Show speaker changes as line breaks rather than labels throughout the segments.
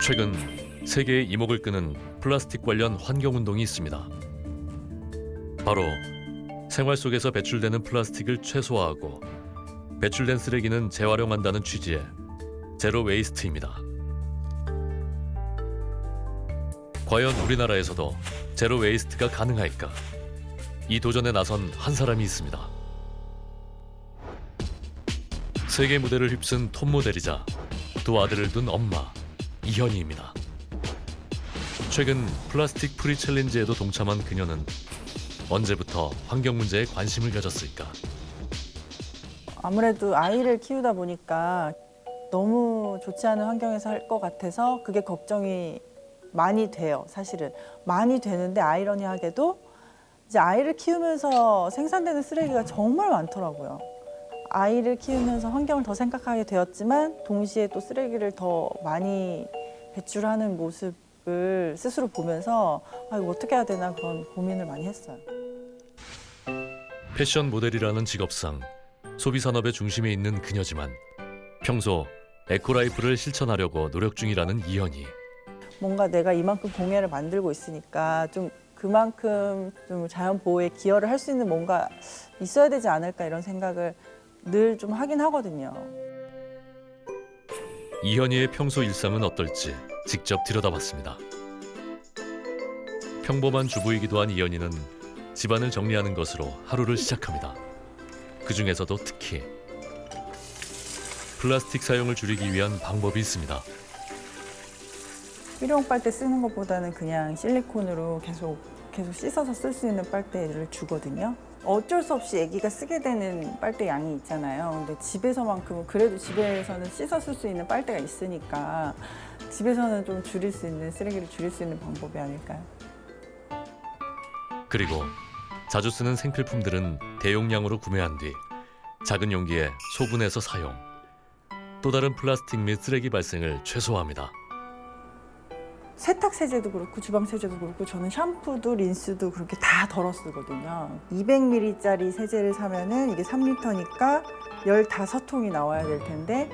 최근 세계의 이목을 끄는 플라스틱 관련 환경운동이 있습니다. 바로 생활 속에서 배출되는 플라스틱을 최소화하고 배출된 쓰레기는 재활용한다는 취지의 제로 웨이스트입니다. 과연 우리나라에서도 제로 웨이스트가 가능할까? 이 도전에 나선 한 사람이 있습니다. 세계 무대를 휩쓴 톱 모델이자 두 아들을 둔 엄마 이현희입니다. 최근 플라스틱 프리 챌린지에도 동참한 그녀는 언제부터 환경 문제에 관심을 가졌을까?
아무래도 아이를 키우다 보니까 너무 좋지 않은 환경에서 할 것 같아서 그게 걱정이 많이 돼요. 사실은 많이 되는데 아이러니하게도 이제 아이를 키우면서 생산되는 쓰레기가 정말 많더라고요. 아이를 키우면서 환경을 더 생각하게 되었지만 동시에 또 쓰레기를 더 많이 배출하는 모습을 스스로 보면서 이거 어떻게 해야 되나 그런 고민을 많이 했어요.
패션 모델이라는 직업상 소비 산업의 중심에 있는 그녀지만 평소 에코라이프를 실천하려고 노력 중이라는 이현희.
뭔가 내가 이만큼 공예를 만들고 있으니까 좀 그만큼 좀 자연 보호에 기여를 할 수 있는 뭔가 있어야 되지 않을까 이런 생각을 늘 좀 하긴 하거든요.
이현희의 평소 일상은 어떨지 직접 들여다봤습니다. 평범한 주부이기도 한 이현희는 집안을 정리하는 것으로 하루를 시작합니다. 그 중에서도 특히 플라스틱 사용을 줄이기 위한 방법이 있습니다.
일회용 빨대 쓰는 것보다는 그냥 실리콘으로 계속 씻어서 쓸 수 있는 빨대를 주거든요. 어쩔 수 없이 아기가 쓰게 되는 빨대 양이 있잖아요. 근데 집에서만큼은 그래도 집에서는 씻어 쓸 수 있는 빨대가 있으니까 집에서는 좀 줄일 수 있는 쓰레기를 줄일 수 있는 방법이 아닐까요?
그리고 자주 쓰는 생필품들은 대용량으로 구매한 뒤 작은 용기에 소분해서 사용. 또 다른 플라스틱 및 쓰레기 발생을 최소화합니다.
세탁 세제도 그렇고 주방 세제도 그렇고 저는 샴푸도 린스도 그렇게 다 덜어 쓰거든요. 200ml짜리 세제를 사면은 이게 3리터니까 15통이 나와야 될 텐데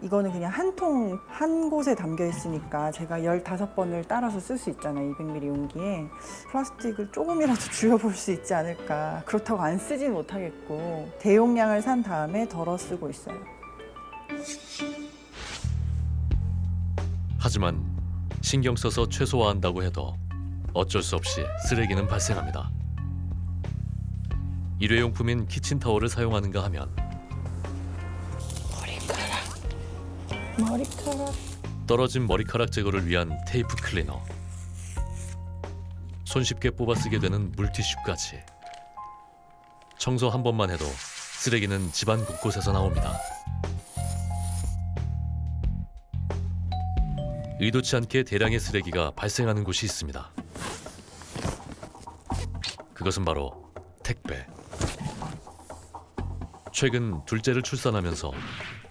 이거는 그냥 한 통 한 곳에 담겨 있으니까 제가 15번을 따라서 쓸 수 있잖아요. 200ml 용기에. 플라스틱을 조금이라도 줄여볼 수 있지 않을까. 그렇다고 안 쓰진 못하겠고 대용량을 산 다음에 덜어 쓰고 있어요.
하지만 신경 써서 최소화한다고 해도 어쩔 수 없이 쓰레기는 발생합니다. 일회용품인 키친타월을 사용하는가 하면
머리카락.
떨어진 머리카락 제거를 위한 테이프 클리너, 손쉽게 뽑아 쓰게 되는 물티슈까지. 청소 한 번만 해도 쓰레기는 집안 곳곳에서 나옵니다. 의도치 않게 대량의 쓰레기가 발생하는 곳이 있습니다. 그것은 바로 택배. 최근 둘째를 출산하면서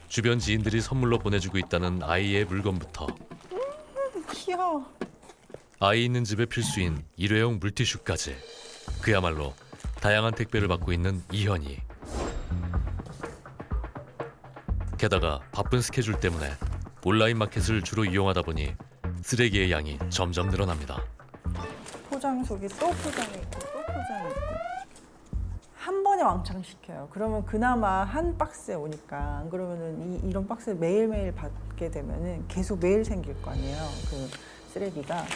주변 지인들이 선물로 보내주고 있다는 아이의 물건부터
귀여워.
아이 있는 집의 필수인 일회용 물티슈까지 그야말로 다양한 택배를 받고 있는 이현희. 게다가 바쁜 스케줄 때문에 온라인 마켓을 주로 이용하다 보니 쓰레기의 양이 점점 늘어납니다.
포장 속에 또 포장이 있고 또 포장이 있고 한 번에 왕창 시켜요. 그러면 그나마 한 박스에 오니까 안 그러면은 이런 박스를 매일매일 받게 되면은 계속 매일 생길 거 아니에요. 그 쓰레기가.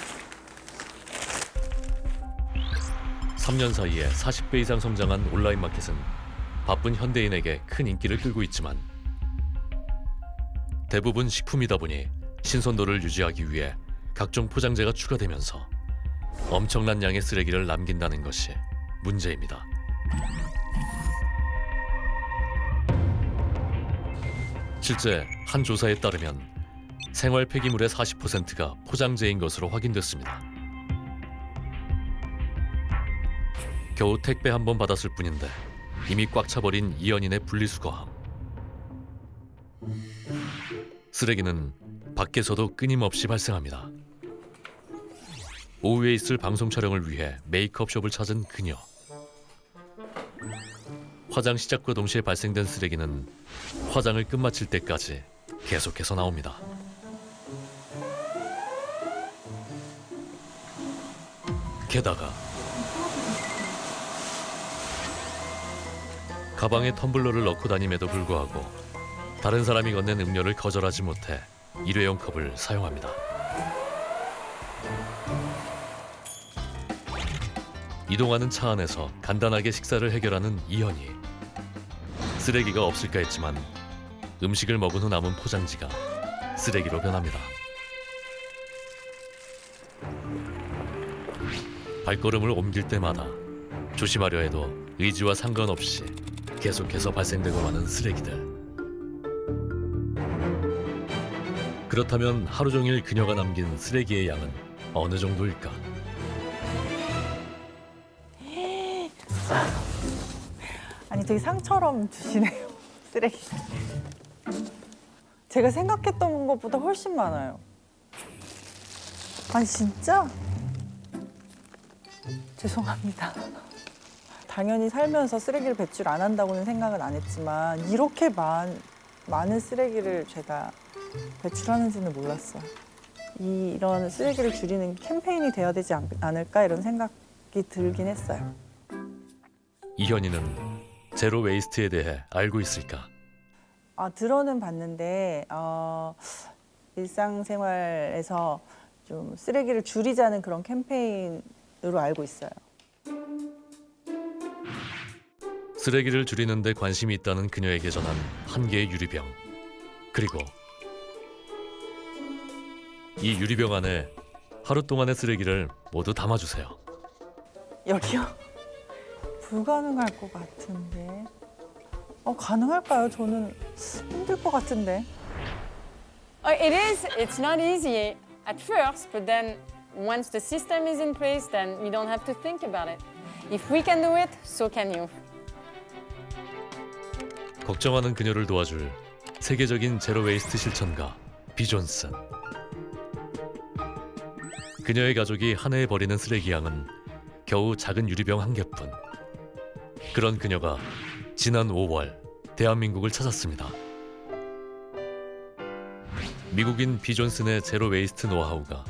3년 사이에 40배 이상 성장한 온라인 마켓은 바쁜 현대인에게 큰 인기를 끌고 있지만 대부분 식품이다 보니 신선도를 유지하기 위해 각종 포장재가 추가되면서 엄청난 양의 쓰레기를 남긴다는 것이 문제입니다. 실제 한 조사에 따르면 생활 폐기물의 40%가 포장재인 것으로 확인됐습니다. 겨우 택배 한 번 받았을 뿐인데 이미 꽉 차버린 이연인의 분리수거함. 쓰레기는 밖에서도 끊임없이 발생합니다. 오후에 있을 방송 촬영을 위해 메이크업숍을 찾은 그녀. 화장 시작과 동시에 발생된 쓰레기는 화장을 끝마칠 때까지 계속해서 나옵니다. 게다가 가방에 텀블러를 넣고 다님에도 불구하고 다른 사람이 건넨 음료를 거절하지 못해 일회용 컵을 사용합니다. 이동하는 차 안에서 간단하게 식사를 해결하는 이현이. 쓰레기가 없을까 했지만 음식을 먹은 후 남은 포장지가 쓰레기로 변합니다. 발걸음을 옮길 때마다 조심하려 해도 의지와 상관없이 계속해서 발생되고 마는 쓰레기들. 그렇다면 하루 종일 그녀가 남긴 쓰레기의 양은 어느 정도일까?
아니 되게 상처럼 주시네요. 쓰레기. 제가 생각했던 것보다 훨씬 많아요. 아니 진짜? 죄송합니다. 당연히 살면서 쓰레기를 배출 안 한다고는 생각은 안 했지만 이렇게 많은 쓰레기를 제가 배출하는지는 몰랐어요. 이런 쓰레기를 줄이는 캠페인이 돼야 되지 않을까 이런 생각이 들긴 했어요.
이현이는 제로 웨이스트에 대해 알고 있을까?
들어는 봤는데 일상생활에서 좀 쓰레기를 줄이자는 그런 캠페인으로 알고 있어요.
쓰레기를 줄이는 데 관심이 있다는 그녀에게 전한 한 개의 유리병. 그리고 이 유리병 안에 하루 동안의 쓰레기를 모두 담아주세요.
여기요? 불가능할 것 같은데. 가능할까요? 저는 힘들 것 같은데.
It is. It's not easy at first, but then once the system is in place, then we don't have to think about it. If we can do it, so can you.
걱정하는 그녀를 도와줄 세계적인 제로 웨이스트 실천가 비존슨. 그녀의 가족이 한 해에 버리는 쓰레기 양은 겨우 작은 유리병 한 개뿐. 그런 그녀가 지난 5월 대한민국을 찾았습니다. 미국인 비존슨의 제로 웨이스트 노하우가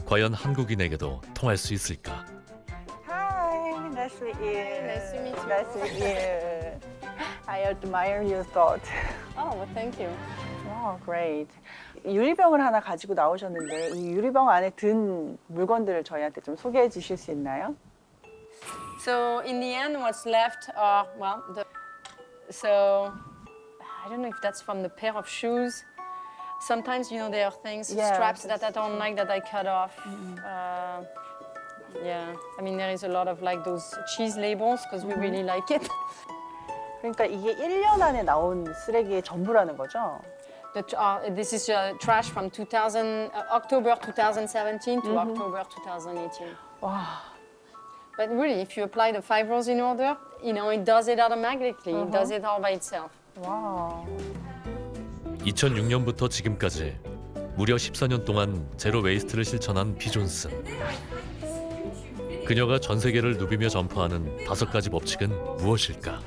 과연 한국인에게도 통할 수 있을까?
Hi, nice to meet you.
Nice to meet you.
Nice to meet you. I admire your thought.
Oh, well, thank you.
Wow, great. 유리병을 하나 가지고 나오셨는데 이 유리병 안에 든 물건들을 저희한테 좀 소개해 주실 수 있나요?
So in the end, what's left are so I don't know if that's from the pair of shoes. Sometimes there are things,
Yeah,
straps that I
that's
don't like that I cut off. Yeah, I mean there is a lot of like those cheese labels because we really like it.
그러니까 이게 1년 안에 나온 쓰레기의 전부라는 거죠?
This is trash from October 2017 to October 2018.
와,
But really, if you apply the 5 rules in order, it does it automatically. It does it all by itself.
와.
2006년부터 지금까지 무려 14년 동안 제로 웨이스트를 실천한 비존슨. 그녀가 전 세계를 누비며 전파하는 5가지 법칙은 무엇일까?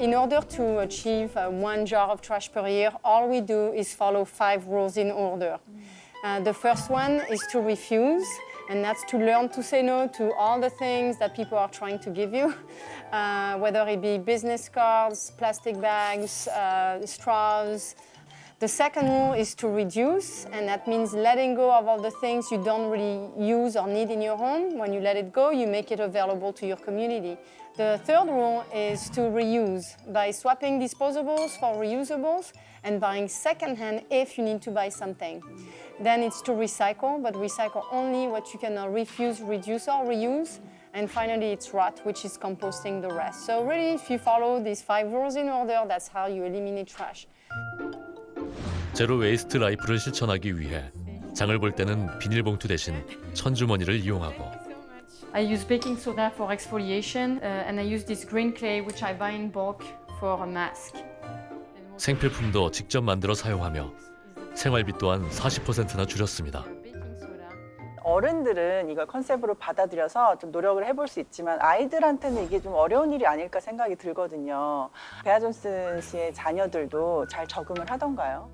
In order to achieve 1 jar of trash per year, all we do is follow 5 rules in order. The first one is to refuse, and that's to learn to say no to all the things that people are trying to give you, whether it be business cards, plastic bags, straws. The second rule is to reduce, and that means letting go of all the things you don't really use or need in your home. When you let it go, you make it available to your community. The third rule is to reuse by swapping disposables for reusables and buying secondhand if you need to buy something. Then it's to recycle, but recycle only what you can refuse, reduce, or reuse. And finally, it's rot, which is composting the rest. So really, if you follow these 5 rules in order, that's how you eliminate trash.
제로 웨이스트 라이프를 실천하기 위해 장을 볼 때는 비닐봉투 대신 천주머니를 이용하고
I use baking soda for exfoliation, and I use this green clay, which I buy in bulk for a mask.
생필품도 직접 만들어 사용하며 생활비 또한 40%나 줄였습니다.
어른들은 이걸 컨셉으로 받아들여서 좀 노력을 해볼 수 있지만 아이들한테는 이게 좀 어려운 일이 아닐까 생각이 들거든요. 베아 존슨 씨의 자녀들도 잘 적응을 하던가요?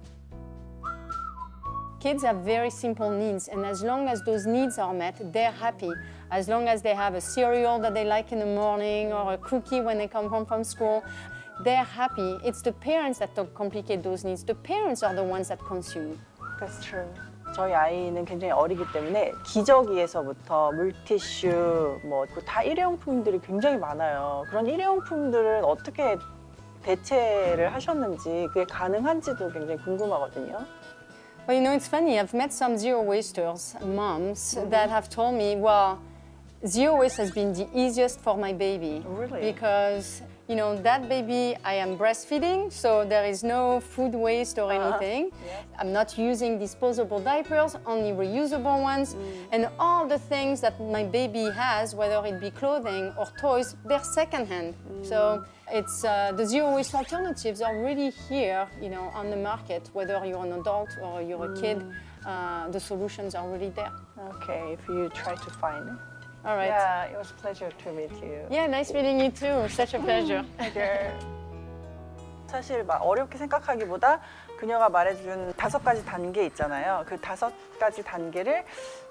kids have very simple needs, and as long as those needs are met, they're happy. As long as they have a cereal that they like in the morning or a cookie when they come home from school, they're happy. It's the parents that don't complicate those needs. The parents are the ones that consume.
That's true. 저희 아이는 굉장히 어리기 때문에 기저귀에서부터 물티슈 뭐 다 일회용품들이 굉장히 많아요. 그런 일회용품들은 어떻게 대체를 하셨는지 그게 가능한지도 굉장히 궁금하거든요.
Well, you know, it's funny. I've met some zero wasters, moms, that have told me, well, zero waste has been the easiest for my baby.
Really?
Because, you know, that baby, I am breastfeeding, so there is no food waste or anything.
Yeah.
I'm not using disposable diapers, only reusable ones. And all the things that my baby has, whether it be clothing or toys, they're secondhand. So it's the zero waste alternatives are really here, you know, on the market. Whether you're an adult or you're a kid, the solutions are really there.
Okay, if you try to find it.
All right.
Yeah, it was a pleasure to meet you.
Yeah, nice meeting you too. Such a pleasure.
사실 막 어렵게 생각하기보다 그녀가 말해준 5가지 단계 있잖아요. 그 5가지 단계를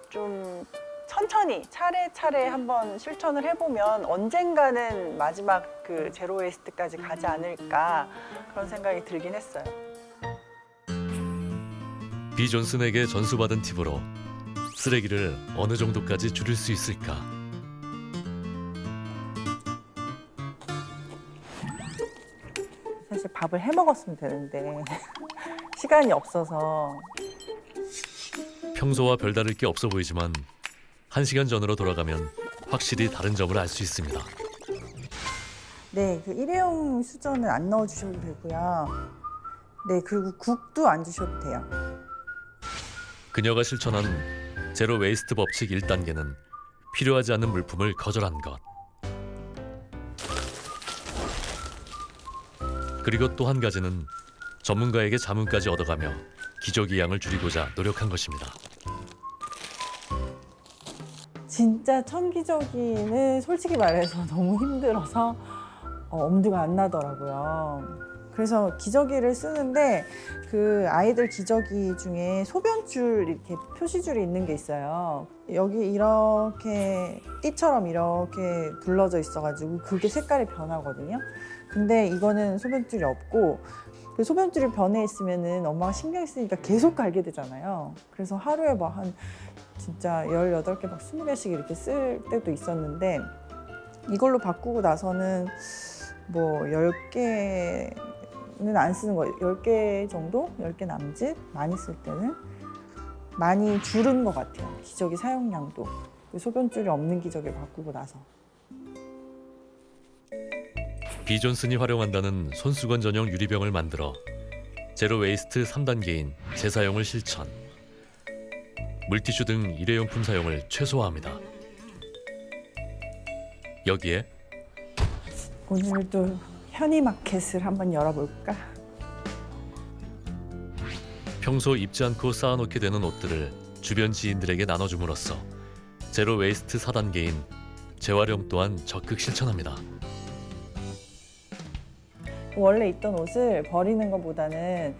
좀 천천히 차례차례 한번 실천을 해보면 언젠가는 마지막 그 제로 웨이스트까지 가지 않을까 그런 생각이 들긴 했어요.
비 존슨에게 전수받은 팁으로 쓰레기를 어느 정도까지 줄일 수 있을까?
사실 밥을 해 먹었으면 되는데 시간이 없어서.
평소와 별다를 게 없어 보이지만 1시간 전으로 돌아가면 확실히 다른 점을 알 수 있습니다.
네, 그 일회용 수저는 안 넣어주셔도 되고요. 네, 그리고 국도 안 주셔도 돼요.
그녀가 실천한 제로 웨이스트 법칙 1단계는 필요하지 않은 물품을 거절한 것. 그리고 또 한 가지는 전문가에게 자문까지 얻어가며 기저귀 양을 줄이고자 노력한 것입니다.
진짜 천기저귀는 솔직히 말해서 너무 힘들어서 엄두가 안 나더라고요. 그래서 기저귀를 쓰는데 그 아이들 기저귀 중에 소변줄 이렇게 표시줄이 있는 게 있어요. 여기 이렇게 띠처럼 이렇게 둘러져 있어가지고 그게 색깔이 변하거든요. 근데 이거는 소변줄이 없고 그 소변줄이 변해 있으면은 엄마가 신경 쓰니까 계속 갈게 되잖아요. 그래서 하루에 막 한 진짜 18개 막 20개씩 이렇게 쓸 때도 있었는데 이걸로 바꾸고 나서는 뭐 10개는 안 쓰는 거예요. 10개 정도? 10개 남짓? 많이 쓸 때는 많이 줄은 것 같아요. 기저귀 사용량도. 소변줄이 없는 기저귀를 바꾸고 나서.
비 존슨이 활용한다는 손수건 전용 유리병을 만들어 제로 웨이스트 3단계인 재사용을 실천. 물티슈 등 일회용품 사용을 최소화합니다. 여기에
오늘도 현이마켓을 한번 열어볼까?
평소 입지 않고 쌓아놓게 되는 옷들을 주변 지인들에게 나눠줌으로써 제로 웨이스트 4단계인 재활용 또한 적극 실천합니다.
원래 입던 옷을 버리는 것보다는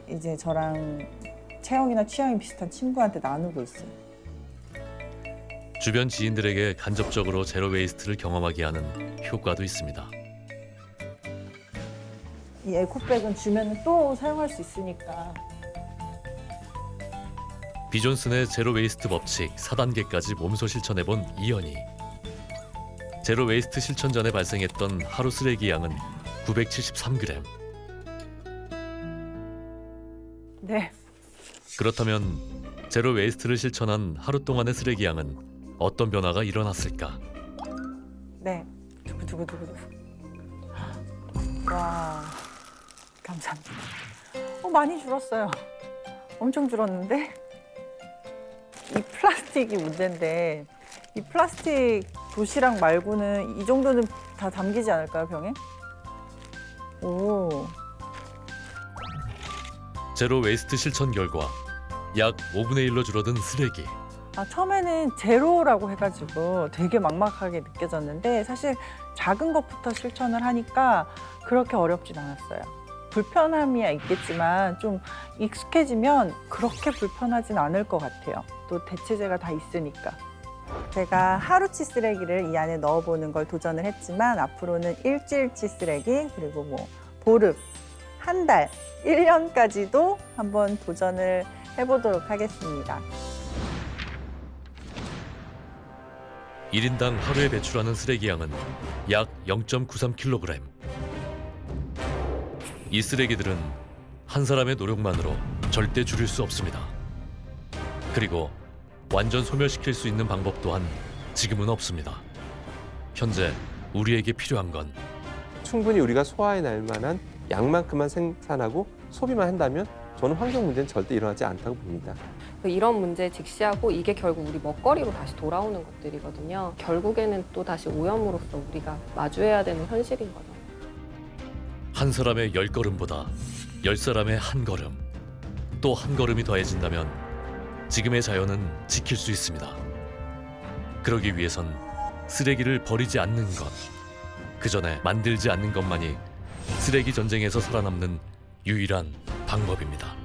이제 저랑 체형이나 취향이 비슷한 친구한테 나누고 있어요.
주변 지인들에게 간접적으로 제로 웨이스트를 경험하게 하는 효과도 있습니다.
이 에코백은 주면 또 사용할 수 있으니까.
비 존슨의 제로 웨이스트 법칙 4단계까지 몸소 실천해본 이현희. 제로 웨이스트 실천 전에 발생했던 하루 쓰레기 양은 973g.
네.
그렇다면 제로 웨이스트를 실천한 하루 동안의 쓰레기 양은 어떤 변화가 일어났을까?
네. 두구두구두구. 와, 감사합니다. 많이 줄었어요. 엄청 줄었는데? 이 플라스틱이 문제인데 이 플라스틱 도시락 말고는 이 정도는 다 담기지 않을까요, 병에? 오.
제로 웨이스트 실천 결과 약 5분의 1로 줄어든 쓰레기.
처음에는 제로라고 해가지고 되게 막막하게 느껴졌는데 사실 작은 것부터 실천을 하니까 그렇게 어렵진 않았어요.
불편함이 있겠지만 좀 익숙해지면 그렇게 불편하진 않을 것 같아요. 또 대체재가 다 있으니까.
제가 하루치 쓰레기를 이 안에 넣어보는 걸 도전을 했지만 앞으로는 일주일치 쓰레기 그리고 뭐 보름, 한 달, 1년까지도 한번 도전을 해보도록 하겠습니다.
1인당 하루에 배출하는 쓰레기 양은 약 0.93kg. 이 쓰레기들은 한 사람의 노력만으로 절대 줄일 수 없습니다. 그리고 완전 소멸시킬 수 있는 방법 또한 지금은 없습니다. 현재 우리에게 필요한 건
충분히 우리가 소화해낼 만한 양만큼만 생산하고 소비만 한다면 저는 환경 문제는 절대 일어나지 않다고 봅니다.
이런 문제에 직시하고 이게 결국 우리 먹거리로 다시 돌아오는 것들이거든요. 결국에는 또 다시 오염으로서 우리가 마주해야 되는 현실인 거죠.
한 사람의 10걸음보다 10사람의 한 걸음, 또 한 걸음이 더해진다면 지금의 자연은 지킬 수 있습니다. 그러기 위해선 쓰레기를 버리지 않는 것, 그 전에 만들지 않는 것만이 쓰레기 전쟁에서 살아남는 유일한 방법입니다.